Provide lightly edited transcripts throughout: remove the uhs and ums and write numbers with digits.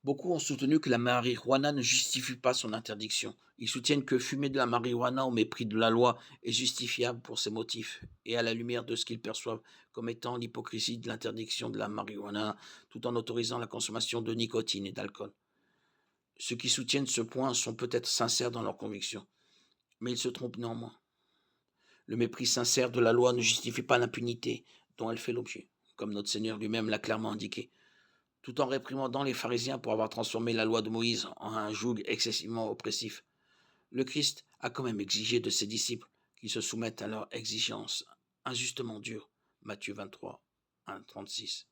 Beaucoup ont soutenu que la marijuana ne justifie pas son interdiction. Ils soutiennent que fumer de la marijuana au mépris de la loi est justifiable pour ces motifs et à la lumière de ce qu'ils perçoivent comme étant l'hypocrisie de l'interdiction de la marijuana tout en autorisant la consommation de nicotine et d'alcool. Ceux qui soutiennent ce point sont peut-être sincères dans leurs convictions, mais ils se trompent néanmoins. Le mépris sincère de la loi ne justifie pas l'impunité dont elle fait l'objet, comme notre Seigneur lui-même l'a clairement indiqué, tout en réprimandant les pharisiens pour avoir transformé la loi de Moïse en un joug excessivement oppressif. Le Christ a quand même exigé de ses disciples qu'ils se soumettent à leurs exigences injustement dures. Matthieu 23, 1, 36.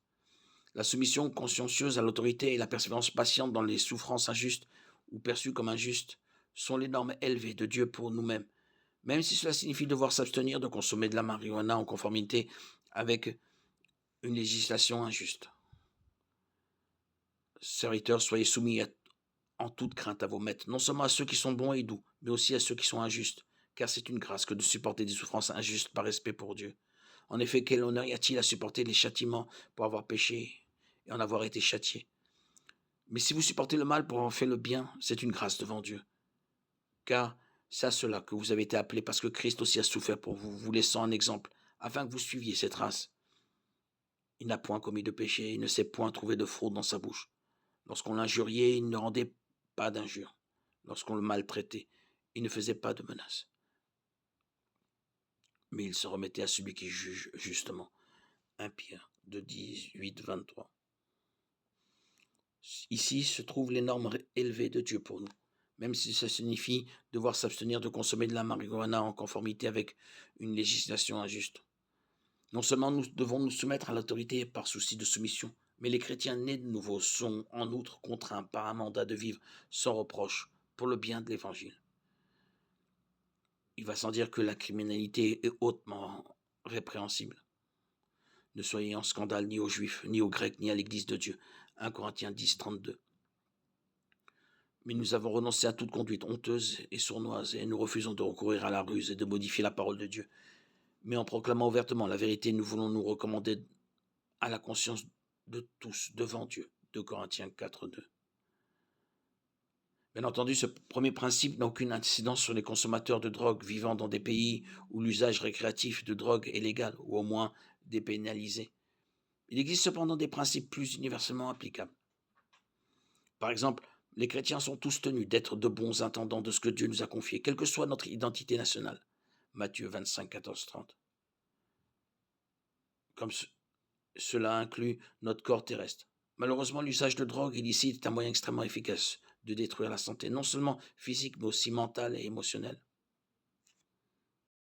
La soumission consciencieuse à l'autorité et la persévérance patiente dans les souffrances injustes ou perçues comme injustes sont les normes élevées de Dieu pour nous-mêmes, même si cela signifie devoir s'abstenir de consommer de la marijuana en conformité avec une législation injuste. Serviteurs, soyez soumis en toute crainte à vos maîtres, non seulement à ceux qui sont bons et doux, mais aussi à ceux qui sont injustes, car c'est une grâce que de supporter des souffrances injustes par respect pour Dieu. En effet, quel honneur y a-t-il à supporter les châtiments pour avoir péché et en avoir été châtié? Mais si vous supportez le mal pour avoir fait le bien, c'est une grâce devant Dieu, car c'est à cela que vous avez été appelés, parce que Christ aussi a souffert pour vous, vous laissant un exemple, afin que vous suiviez cette race. Il n'a point commis de péché, il ne s'est point trouvé de fraude dans sa bouche. Lorsqu'on l'injuriait, il ne rendait pas d'injure. Lorsqu'on le maltraitait, il ne faisait pas de menaces. Mais il se remettait à celui qui juge justement. 1 Pierre de 18-23. Ici se trouvent les normes élevées de Dieu pour nous, même si ça signifie devoir s'abstenir de consommer de la marijuana en conformité avec une législation injuste. Non seulement nous devons nous soumettre à l'autorité par souci de soumission, mais les chrétiens nés de nouveau sont en outre contraints par un mandat de vivre sans reproche pour le bien de l'Évangile. Il va sans dire que la criminalité est hautement répréhensible. Ne soyez en scandale ni aux Juifs, ni aux Grecs, ni à l'Église de Dieu. 1 Corinthiens 10, 32. Mais nous avons renoncé à toute conduite honteuse et sournoise, et nous refusons de recourir à la ruse et de modifier la parole de Dieu. Mais en proclamant ouvertement la vérité, nous voulons nous recommander à la conscience de tous devant Dieu. 2 Corinthiens 4, 2. Bien entendu, ce premier principe n'a aucune incidence sur les consommateurs de drogue vivant dans des pays où l'usage récréatif de drogue est légal, ou au moins dépénalisé. Il existe cependant des principes plus universellement applicables. Par exemple, les chrétiens sont tous tenus d'être de bons intendants de ce que Dieu nous a confié, quelle que soit notre identité nationale. Matthieu 25, 14, 30. Comme cela inclut notre corps terrestre. Malheureusement, l'usage de drogue illicite est un moyen extrêmement efficace de détruire la santé, non seulement physique, mais aussi mentale et émotionnelle.